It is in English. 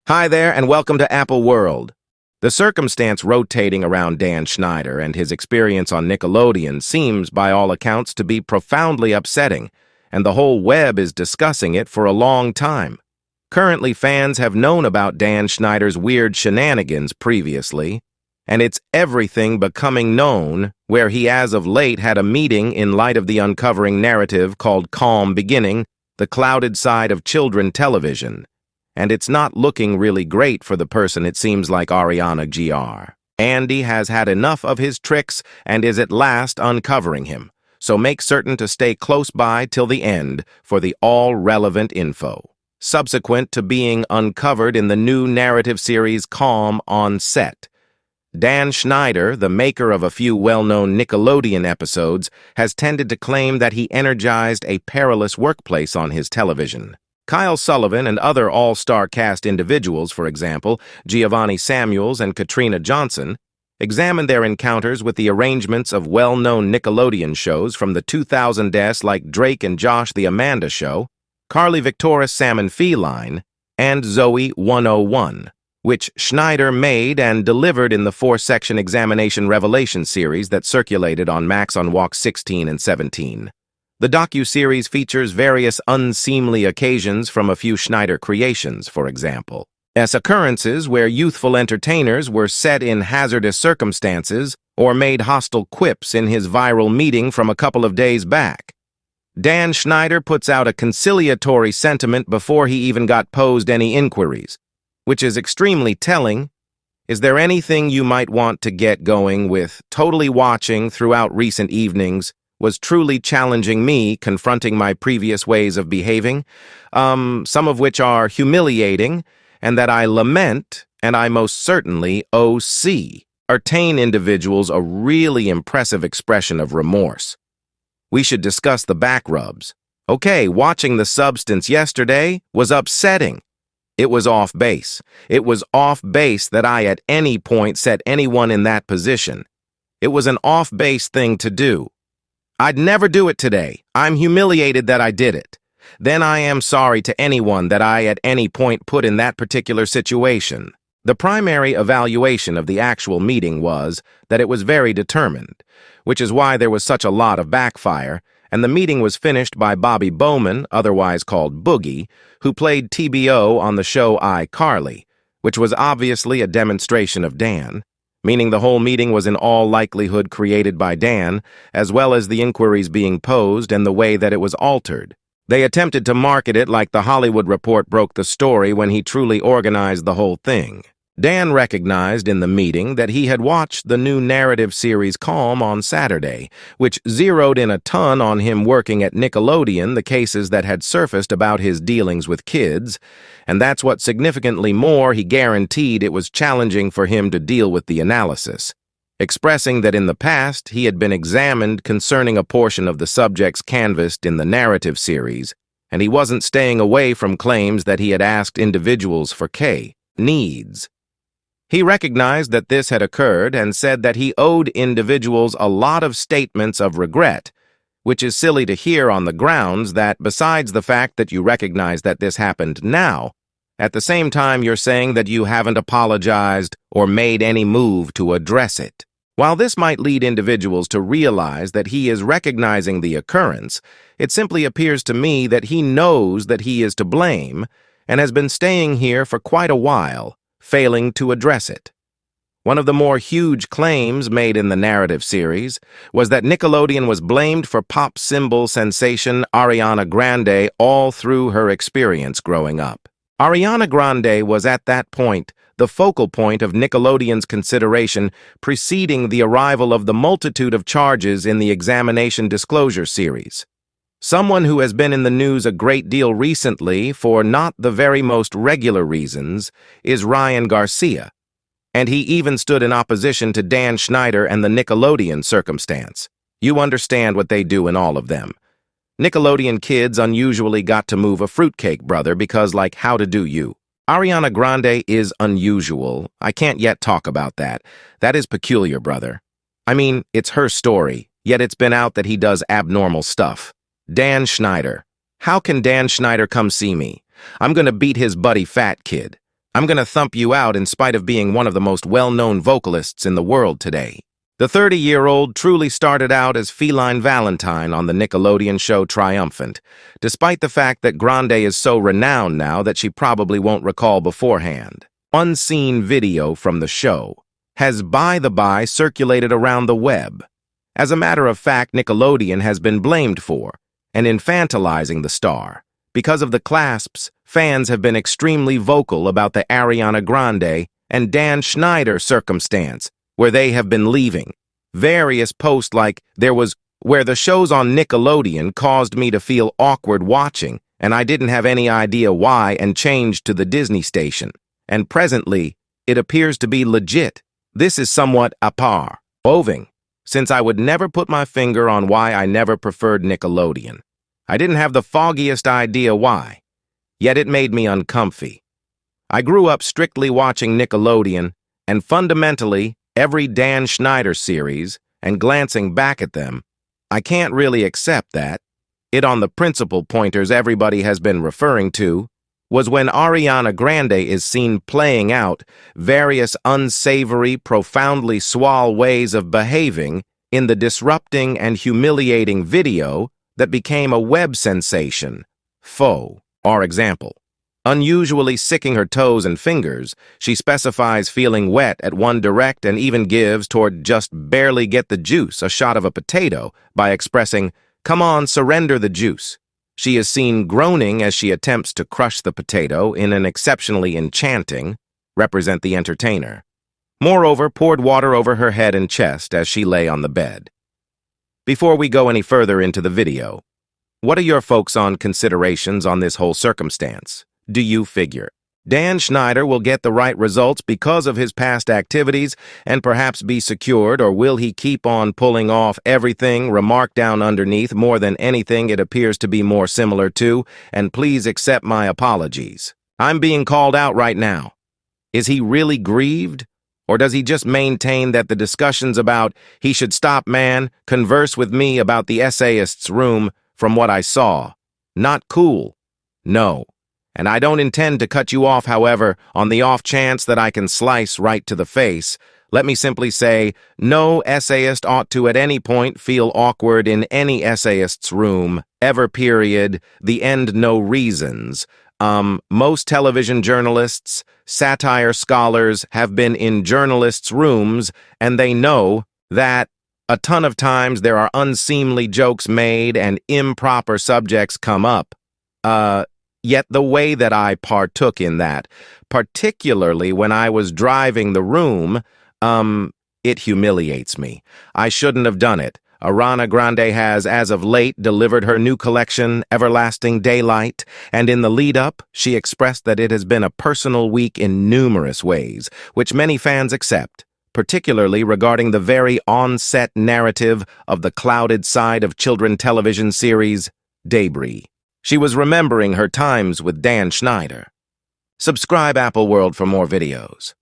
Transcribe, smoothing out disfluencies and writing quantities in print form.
Hi there, and welcome to Apple World. The circumstance rotating around Dan Schneider and his experience on Nickelodeon seems, by all accounts, to be profoundly upsetting, and the whole web is discussing it for a long time. Currently, fans have known about Dan Schneider's weird shenanigans previously, and it's everything becoming known, where he as of late had a meeting in light of the uncovering narrative called Calm Beginning, the clouded side of children television. And it's not looking really great for the person it seems like Ariana Grande. Andy has had enough of his tricks and is at last uncovering him, so make certain to stay close by till the end for the all-relevant info. Subsequent to being uncovered in the new narrative series Calm on Set, Dan Schneider, the maker of a few well-known Nickelodeon episodes, has tended to claim that he energized a perilous workplace on his television. Kyle Sullivan and other all-star cast individuals, for example, Giovanni Samuels and Katrina Johnson, examined their encounters with the arrangements of well-known Nickelodeon shows from the 2000s like Drake and Josh The Amanda Show, Carly Victoria's Salmon Feline, and Zoe 101, which Schneider made and delivered in the 4-section examination revelation series that circulated on Max on Walk 16 and 17. The docu-series features various unseemly occasions from a few Schneider creations, for example, as occurrences where youthful entertainers were set in hazardous circumstances or made hostile quips in his viral meeting from a couple of days back. Dan Schneider puts out a conciliatory sentiment before he even got posed any inquiries, which is extremely telling. Is there anything you might want to get going with? Totally watching throughout recent evenings was truly challenging me, confronting my previous ways of behaving, some of which are humiliating, and that I lament, and I most certainly OC. Attain individuals a really impressive expression of remorse. We should discuss the back rubs. Okay, watching the substance yesterday was upsetting. It was off base. It was off base that I at any point set anyone in that position. It was an off base thing to do. I'd never do it today. I'm humiliated that I did it. Then I am sorry to anyone that I at any point put in that particular situation. The primary evaluation of the actual meeting was that it was very determined, which is why there was such a lot of backfire, and the meeting was finished by Bobby Bowman, otherwise called Boogie, who played TBO on the show iCarly, which was obviously a demonstration of Dan, meaning the whole meeting was in all likelihood created by Dan, as well as the inquiries being posed and the way that it was altered. They attempted to market it like the Hollywood Report broke the story when he truly organized the whole thing. Dan recognized in the meeting that he had watched the new narrative series Calm on Saturday, which zeroed in a ton on him working at Nickelodeon, the cases that had surfaced about his dealings with kids, and that's what significantly more he guaranteed it was challenging for him to deal with the analysis, expressing that in the past he had been examined concerning a portion of the subjects canvassed in the narrative series, and he wasn't staying away from claims that he had asked individuals for needs. He recognized that this had occurred and said that he owed individuals a lot of statements of regret, which is silly to hear on the grounds that, besides the fact that you recognize that this happened now, at the same time you're saying that you haven't apologized or made any move to address it. While this might lead individuals to realize that he is recognizing the occurrence, it simply appears to me that he knows that he is to blame and has been staying here for quite a while, failing to address it. One of the more huge claims made in the narrative series was that Nickelodeon was blamed for pop symbol sensation Ariana Grande all through her experience growing up. Ariana Grande was at that point the focal point of Nickelodeon's consideration preceding the arrival of the multitude of charges in the examination disclosure series. Someone who has been in the news a great deal recently for not the very most regular reasons is Ryan Garcia, and he even stood in opposition to Dan Schneider and the Nickelodeon circumstance. You understand what they do in all of them. Nickelodeon kids unusually got to move a fruitcake, brother, because like, how to do you? Ariana Grande is unusual. I can't yet talk about that. That is peculiar, brother. I mean, it's her story, yet it's been out that he does abnormal stuff. Dan Schneider. How can Dan Schneider come see me? I'm gonna beat his buddy fat kid. I'm gonna thump you out in spite of being one of the most well-known vocalists in the world today. The 30-year-old truly started out as Feline Valentine on the Nickelodeon show Triumphant, despite the fact that Grande is so renowned now that she probably won't recall beforehand. Unseen video from the show has by the by circulated around the web. As a matter of fact, Nickelodeon has been blamed for and infantilizing the star. Because of the clasps, fans have been extremely vocal about the Ariana Grande and Dan Schneider circumstance, where they have been leaving. Various posts like there was where the shows on Nickelodeon caused me to feel awkward watching, and I didn't have any idea why and changed to the Disney station. And presently, it appears to be legit. This is somewhat à part, moving, since I would never put my finger on why I never preferred Nickelodeon. I didn't have the foggiest idea why, yet it made me uncomfy. I grew up strictly watching Nickelodeon, and fundamentally, every Dan Schneider series, and glancing back at them, I can't really accept that. It on the principal pointers everybody has been referring to was when Ariana Grande is seen playing out various unsavory, profoundly suave ways of behaving in the disrupting and humiliating video that became a web sensation. Sp0oky, for example. Unusually sicking her toes and fingers, she specifies feeling wet at One Direct and even gives toward just barely get the juice a shot of a potato by expressing, "Come on, surrender the juice." She is seen groaning as she attempts to crush the potato in an exceptionally enchanting, represent the entertainer. Moreover, poured water over her head and chest as she lay on the bed. Before we go any further into the video, what are your folks on considerations on this whole circumstance? Do you figure Dan Schneider will get the right results because of his past activities and perhaps be secured, or will he keep on pulling off everything remarked down underneath? More than anything, it appears to be more similar to, and please accept my apologies. I'm being called out right now. Is he really grieved? Or does he just maintain that the discussions about he should stop, man, converse with me about the essayist's room, from what I saw? Not cool. No. And I don't intend to cut you off, however, on the off chance that I can slice right to the face. Let me simply say, no essayist ought to at any point feel awkward in any essayist's room, ever, period. The end, no reasons. Most television journalists, satire scholars have been in journalists' rooms, and they know that a ton of times there are unseemly jokes made and improper subjects come up. Yet the way that I partook in that, particularly when I was driving the room, it humiliates me. I shouldn't have done it. Ariana Grande has, as of late, delivered her new collection, Everlasting Daylight, and in the lead-up, she expressed that it has been a personal week in numerous ways, which many fans accept, particularly regarding the very on-set narrative of the clouded side of children television series, Debris. She was remembering her times with Dan Schneider. Subscribe Apple World for more videos.